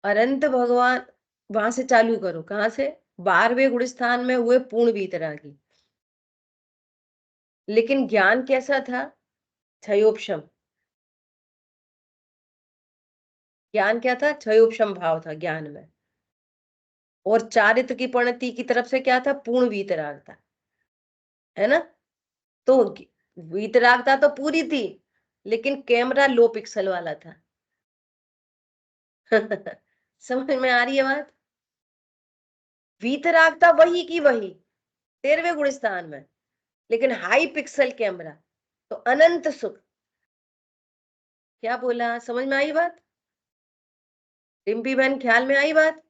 अनंत भगवान, वहां से चालू करो, कहां से? 12वें गुण स्थान में हुए पूर्ण वीतरागी। लेकिन ज्ञान कैसा था? क्षयोपशम। ज्ञान क्या था? क्षयोपशम भाव था ज्ञान में। और चारित्र की परिणति की तरफ से क्या था? पूर्ण वीतरागता, है ना? तो वीतरागता तो पूरी थी, लेकिन कैमरा लो पिक्सल वाला था। समझ में आ रही है बात? वीतरागता वही की वही 13वें गुण स्थान में, लेकिन हाई पिक्सल कैमरा, तो अनंत सुख। क्या बोला? समझ में आई बात? रिम्पी बहन ख्याल में आई बात?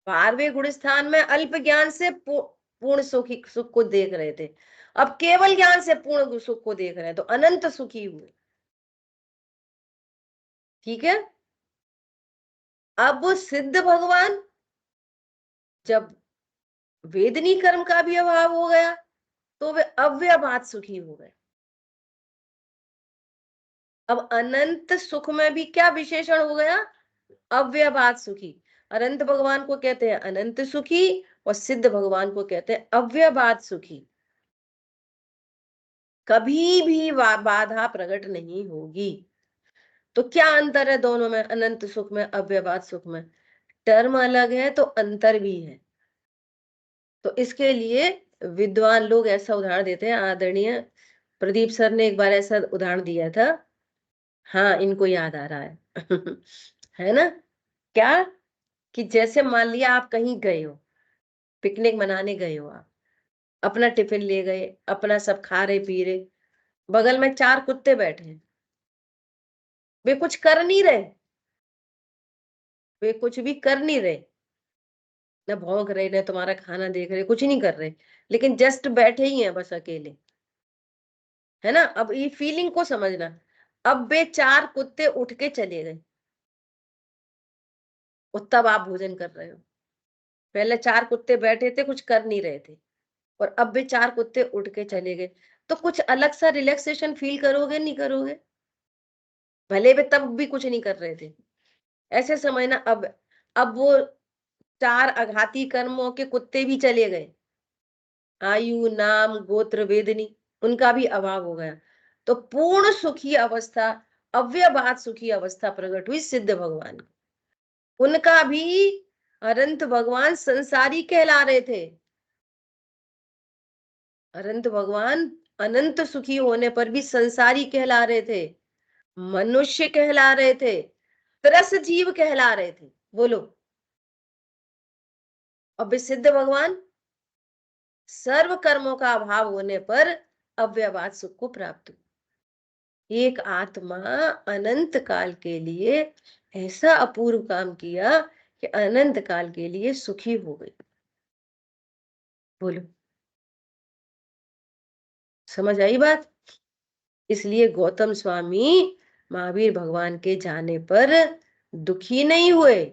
12वें गुण स्थान में अल्प ज्ञान से पूर्ण सुख को देख रहे थे, अब केवल ज्ञान से पूर्ण सुख को देख रहे हैं, तो अनंत सुखी हुए। ठीक है। अब सिद्ध भगवान, जब वेदनी कर्म का भी अभाव हो गया, तो वे अव्ययभात सुखी हो गए। अब अनंत सुख में भी क्या विशेषण हो गया? अव्ययवाद सुखी। अनंत भगवान को कहते हैं अनंत सुखी और सिद्ध भगवान को कहते हैं अव्ययवाद सुखी। कभी भी बाधा प्रकट नहीं होगी। तो क्या अंतर है दोनों में, अनंत सुख में अव्ययवाद सुख में? टर्म अलग है तो अंतर भी है। तो इसके लिए विद्वान लोग ऐसा उदाहरण देते हैं, आदरणीय प्रदीप सर ने एक बार ऐसा उदाहरण दिया था। हाँ, इनको याद आ रहा है है ना? क्या कि जैसे मान लिया आप कहीं गए हो, पिकनिक मनाने गए हो, आप अपना टिफिन ले गए, अपना सब खा रहे पी रहे, बगल में 4 कुत्ते बैठे हैं, वे कुछ कर नहीं रहे, वे कुछ भी कर नहीं रहे, ना भौंक रहे, ना तुम्हारा खाना देख रहे, कुछ नहीं कर रहे, लेकिन जस्ट बैठे ही हैं बस अकेले, है ना? अब ये फीलिंग को समझना। अब वे 4 कुत्ते उठ के चले गए और तब आप भोजन कर रहे हो। पहले 4 कुत्ते बैठे थे, कुछ कर नहीं रहे थे, और अब वे 4 कुत्ते उठ के चले गए, तो कुछ अलग सा रिलैक्सेशन फील करोगे नहीं करोगे? भले वे तब भी कुछ नहीं कर रहे थे। ऐसे समझना। अब वो 4 आघाती कर्मों के कुत्ते भी चले गए, आयु नाम गोत्र वेदनी उनका भी अभाव हो गया, तो पूर्ण सुखी अवस्था, अव्ययवाद सुखी अवस्था प्रकट हुई सिद्ध भगवान की। उनका भी अनंत भगवान संसारी कहला रहे थे। अनंत भगवान अनंत सुखी होने पर भी संसारी कहला रहे थे, मनुष्य कहला रहे थे, त्रस जीव कहला रहे थे। बोलो। अब सिद्ध भगवान सर्व कर्मों का अभाव होने पर अव्ययवाद सुख को प्राप्त हुआ। एक आत्मा अनंत काल के लिए ऐसा अपूर्व काम किया कि अनंत काल के लिए सुखी हो गई। बोलो, समझ आई बात? इसलिए गौतम स्वामी महावीर भगवान के जाने पर दुखी नहीं हुए।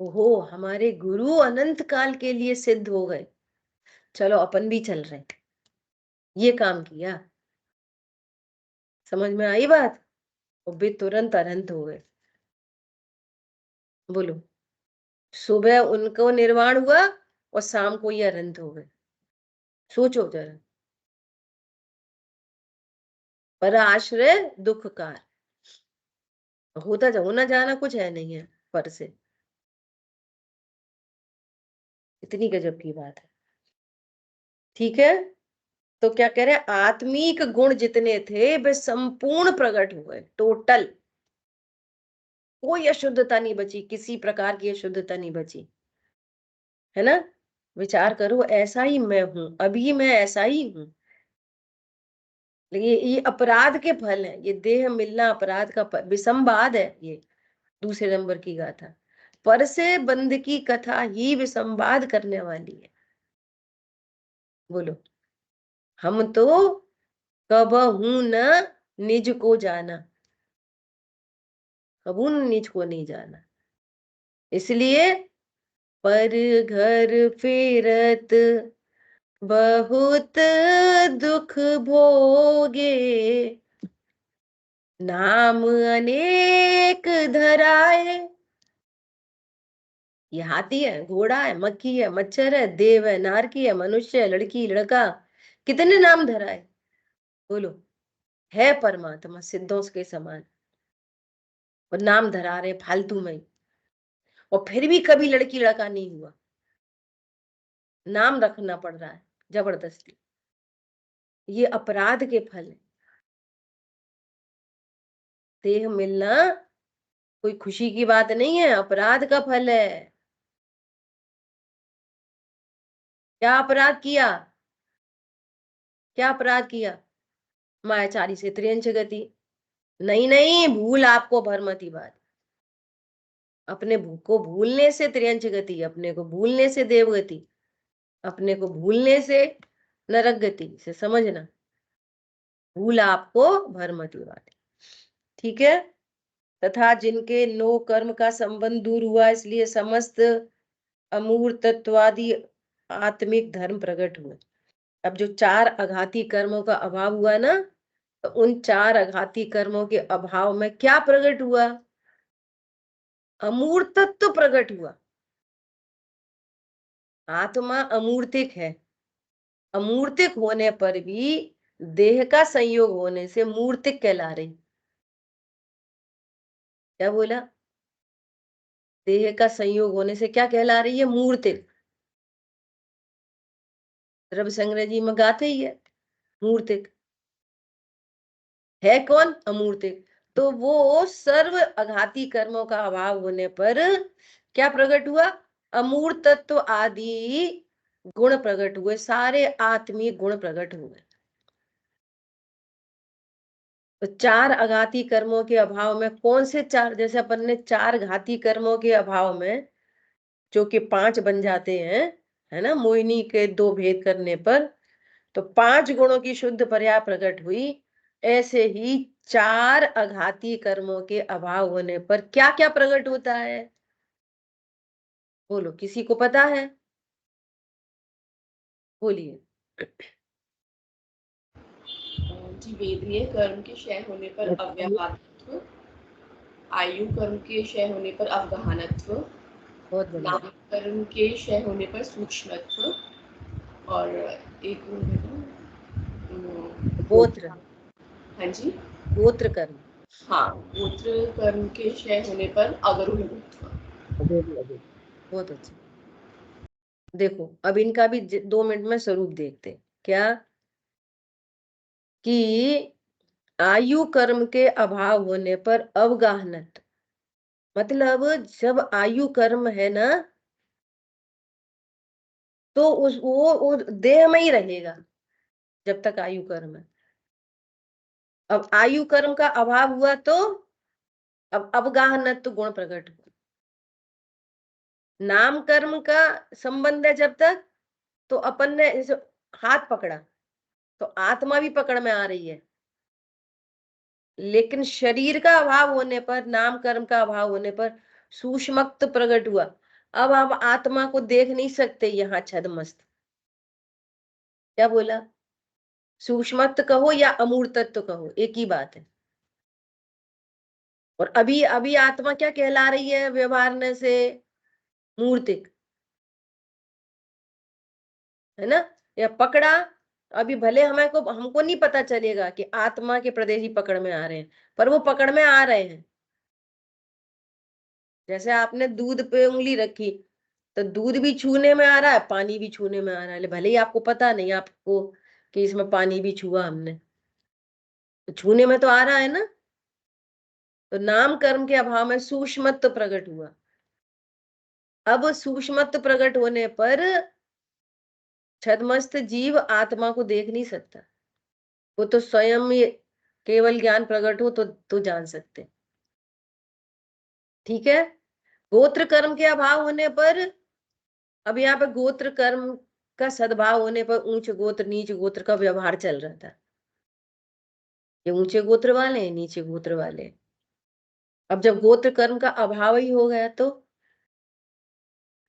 ओहो, हमारे गुरु अनंत काल के लिए सिद्ध हो गए, चलो अपन भी चल रहे, ये काम किया। समझ में आई बात? और भी तुरंत अनंत हो गए। बोलो, सुबह उनको निर्वाण हुआ और शाम को ये अनंत हो गए। सोचो जरा। पर आश्रय दुखकार, होना जाना कुछ है नहीं है पर से। इतनी गजब की बात है। ठीक है, तो क्या कह रहे हैं? आत्मिक गुण जितने थे वे संपूर्ण प्रकट हुए, टोटल। कोई अशुद्धता नहीं बची, किसी प्रकार की अशुद्धता नहीं बची, है ना? विचार करो, ऐसा ही मैं हूं, अभी मैं ऐसा ही हूं, लेकिन ये अपराध के फल है, ये देह मिलना अपराध का विसंवाद है। ये दूसरे नंबर की गाथा, पर से बंद की कथा ही विसंवाद करने वाली है। बोलो, हम तो कबहू न निज को जाना, कबू निज को नहीं जाना, इसलिए पर घर फेरत बहुत दुख भोगे, नाम अनेक धराए। ये हाथी है, घोड़ा है, मक्खी है, मच्छर है, देव है, नारकी है, मनुष्य है, लड़की लड़का, कितने नाम धराए। बोलो, है परमात्मा सिद्धों के समान, और नाम धरा रहे फालतू में, और फिर भी कभी लड़की लड़का नहीं हुआ, नाम रखना पड़ रहा है जबरदस्ती। ये अपराध के फल है। देह मिलना कोई खुशी की बात नहीं है, अपराध का फल है। क्या अपराध किया? क्या अपराध किया? मायाचारी से त्रियंच गति? नहीं नहीं, भूल आपको भरमती बात। अपने को भूलने से त्रियंच गति, अपने को भूलने से देवगति, अपने को भूलने से नरक गति से समझना। भूल आपको भरमती बात। ठीक है। तथा जिनके नो कर्म का संबंध दूर हुआ, इसलिए समस्त अमूर्तत्वादि आत्मिक धर्म प्रकट हुए। अब जो 4 आघाती कर्मों का अभाव हुआ ना, तो उन 4 आघाती कर्मों के अभाव में क्या प्रकट हुआ? अमूर्त तत्व प्रकट हुआ। आत्मा अमूर्तिक है। अमूर्तिक होने पर भी देह का संयोग होने से मूर्तिक कहला रही। क्या बोला? देह का संयोग होने से क्या कहला रही है? मूर्तिक। रवि संग्रह जी में गाते ही है मूर्तिक है। कौन? अमूर्तिक। तो वो सर्व आघाती कर्मों का अभाव होने पर क्या प्रकट हुआ? अमूर्त तत्व आदि गुण प्रकट हुए, सारे आत्मीय गुण प्रकट हुए। तो 4 आघाती कर्मों के अभाव में कौन से 4? जैसे अपन ने 4 घाती कर्मों के अभाव में जो कि 5 बन जाते हैं, है ना, मोहिनी के 2 भेद करने पर, तो 5 गुणों की शुद्ध पर्याय प्रकट हुई। ऐसे ही 4 आघाती कर्मों के अभाव होने पर क्या क्या प्रकट होता है? बोलो, किसी को पता है? बोलिए। जी, वेदनीय कर्म के क्षय होने पर अव्यवहारित्व, आयु कर्म के क्षय होने पर अवगाहनत्व, बहुत बढ़िया। नाम कर्म के क्षय होने पर सूक्ष्मत्व, और एक और है ना, गोत्र। हाँ जी, गोत्र कर्म। हाँ, गोत्र कर्म के क्षय होने पर अवरोहित्व। बहुत अच्छा। देखो, अब इनका भी 2 मिनट में स्वरूप देखते हैं। क्या? कि आयु कर्म के अभाव होने पर अवगाहनत्व, मतलब जब आयु कर्म है ना, तो वो देह में ही रहेगा जब तक आयु कर्म है। अब आयु कर्म का अभाव हुआ तो अब अवगाहनत्व गुण प्रकट हुआ। नाम कर्म का संबंध है जब तक, तो अपन ने जैसे हाथ पकड़ा तो आत्मा भी पकड़ में आ रही है, लेकिन शरीर का अभाव होने पर, नाम कर्म का अभाव होने पर सूक्ष्मत्व प्रकट हुआ। अब आप आत्मा को देख नहीं सकते यहाँ छद्मस्त। क्या बोला? सूक्ष्मत्व कहो या अमूर्तत्व कहो, एक ही बात है। और अभी अभी आत्मा क्या कहला रही है व्यवहारने से? मूर्तिक, है ना? या पकड़ा, अभी भले हमको नहीं पता चलेगा कि आत्मा के प्रदेशी पकड़ में आ रहे हैं, पर वो पकड़ में आ रहे हैं। जैसे आपने दूध पे उंगली रखी, तो दूध भी छूने में आ रहा है, पानी भी छूने में आ रहा है, भले ही आपको पता नहीं आपको कि इसमें पानी भी छुआ हमने, तो छूने में तो आ रहा है ना। तो नाम कर्म के अभाव में सूक्ष्मत्व प्रकट हुआ। अब सूक्ष्मत्व प्रकट होने पर छद्मस्त जीव आत्मा को देख नहीं सकता, वो तो स्वयं ही केवल ज्ञान प्रकट हो तो जान सकते। ठीक है। गोत्र कर्म के अभाव होने पर, अब यहाँ पे गोत्र कर्म का सद्भाव होने पर ऊंच गोत्र नीच गोत्र का व्यवहार चल रहा था। ये ऊंचे गोत्र वाले हैं, नीचे गोत्र वाले हैं। अब जब गोत्र कर्म का अभाव ही हो गया तो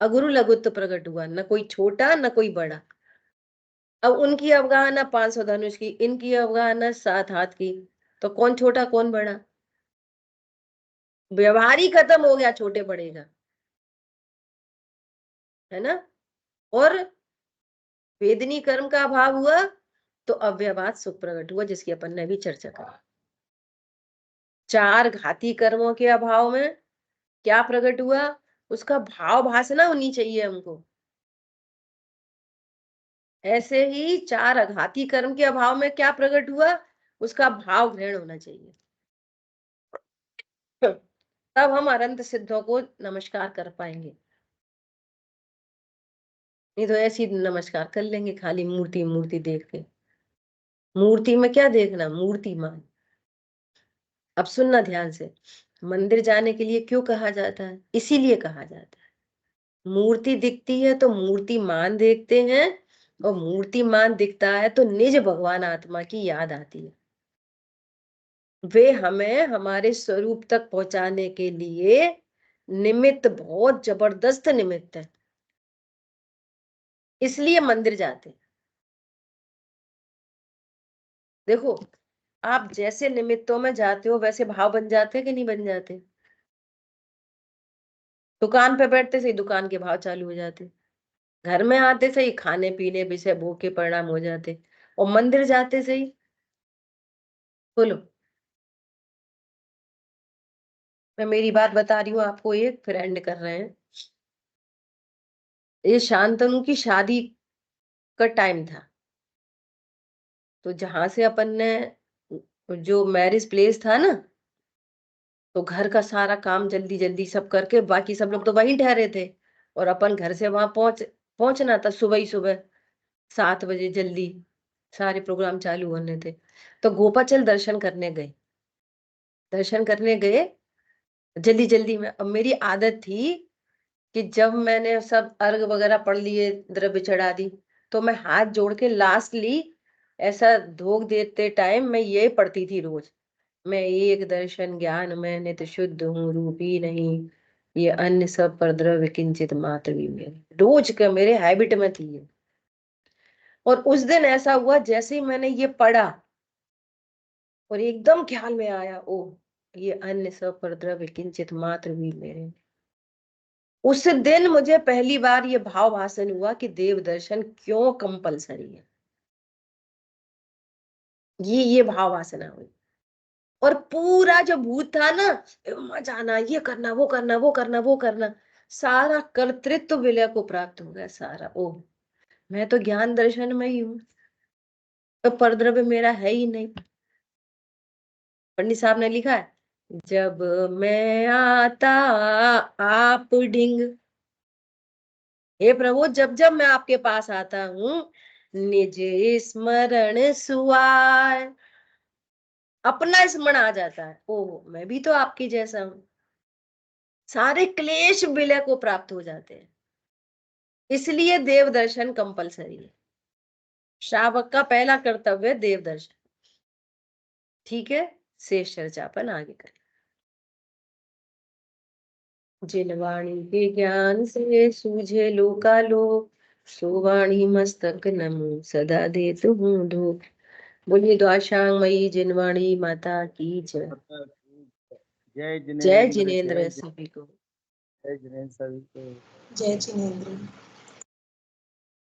अगुरु लघुत्व प्रकट हुआ, न कोई छोटा न कोई बड़ा। अब उनकी अवगाहना 500 धनुष की, इनकी अवगाहना 7 हाथ की, तो कौन छोटा कौन बड़ा? व्यवहार ही खत्म हो गया छोटे बड़े का, है ना। और वेदनी कर्म का अभाव हुआ तो अव्यवहार सुख प्रकट हुआ, जिसकी अपन ने भी चर्चा करी। 4 घाती कर्मों के अभाव में क्या प्रकट हुआ? उसका भाव भासना होनी चाहिए हमको। ऐसे ही 4 आघाती कर्म के अभाव में क्या प्रकट हुआ? उसका भाव ग्रहण होना चाहिए। तब हम अनंत सिद्धों को नमस्कार कर पाएंगे, नहीं तो ऐसी नमस्कार कर लेंगे खाली मूर्ति मूर्ति देख के। मूर्ति में क्या देखना? मूर्तिमान। अब सुनना ध्यान से, मंदिर जाने के लिए क्यों कहा जाता है? इसीलिए कहा जाता है, मूर्ति दिखती है तो मूर्तिमान देखते हैं, और मूर्तिमान दिखता है तो निज भगवान आत्मा की याद आती है। वे हमें हमारे स्वरूप तक पहुंचाने के लिए निमित्त, बहुत जबरदस्त निमित्त है, इसलिए मंदिर जाते हैं। देखो, आप जैसे निमित्तों में जाते हो वैसे भाव बन जाते कि नहीं बन जाते? दुकान पे बैठते से ही दुकान के भाव चालू हो जाते, घर में आते से ही खाने पीने विषय भोग के परिणाम हो जाते, और मंदिर जाते से ही बोलो, मैं मेरी बात बता रही हूँ आपको, एक फिर एंड कर रहे हैं। ये शांतनु की शादी का टाइम था, तो जहां से अपन ने जो मैरिज प्लेस था ना, तो घर का सारा काम जल्दी जल्दी सब करके, बाकी सब लोग तो वहीं ठहरे थे, और अपन घर से वहां पहुंचना था सुबह ही सुबह 7 बजे जल्दी, सारे प्रोग्राम चालू होने थे। तो गोपाचल दर्शन करने गए, जल्दी जल्दी में। अब मेरी आदत थी कि जब मैंने सब अर्घ वगैरह पढ़ लिए, द्रव्य चढ़ा दी, तो मैं हाथ जोड़ के लास्टली ऐसा धोख देते टाइम मैं ये पढ़ती थी रोज, मैं एक दर्शन ज्ञान में नित शुद्ध हूँ, रूपी नहीं ये अन्य सब पर द्रव्य किंचित मात्र भी मेरे, रोज का मेरे हैबिट में थी ये। और उस दिन ऐसा हुआ, जैसे ही मैंने ये पढ़ा और एकदम ख्याल में आया, ओ ये अन्य सब पर द्रव्य किंचित मात्र भी मेरे, उस दिन मुझे पहली बार ये भाव भाषण हुआ कि देव दर्शन क्यों कंपलसरी है। ये भाव वासना हुई, और पूरा जो भूत था ना, वहां जाना, ये करना, वो करना, वो करना, वो करना, सारा कर्तृत्व विलय को प्राप्त हो गया सारा। ओ मैं तो ज्ञान दर्शन में ही हूँ, तो परद्रव्य मेरा है ही नहीं। पंडित साहब ने लिखा है, जब मैं आता आप ढिंग, हे प्रभु जब जब मैं आपके पास आता हूँ निज स्मरण सुआय, अपना स्मरण आ जाता है, ओ मैं भी तो आपकी जैसा हूं, सारे क्लेश विलय को प्राप्त हो जाते हैं। इसलिए देव दर्शन कंपलसरी है, श्रावक का पहला कर्तव्य देव दर्शन। ठीक है, शेष चर्चा अपन आगे करें। जिन वाणी के ज्ञान से सूझे लोकालोक, सो वाणी मस्तक नमो सदा देतु हूँ धूप। बोलिए द्वाशांग मई जिनवाणी माता की जय। जय जय जिनेंद्र, जिनेन्द्र सभी को। जय जिनेंद्र सभी को। जय जिनेन्द्र।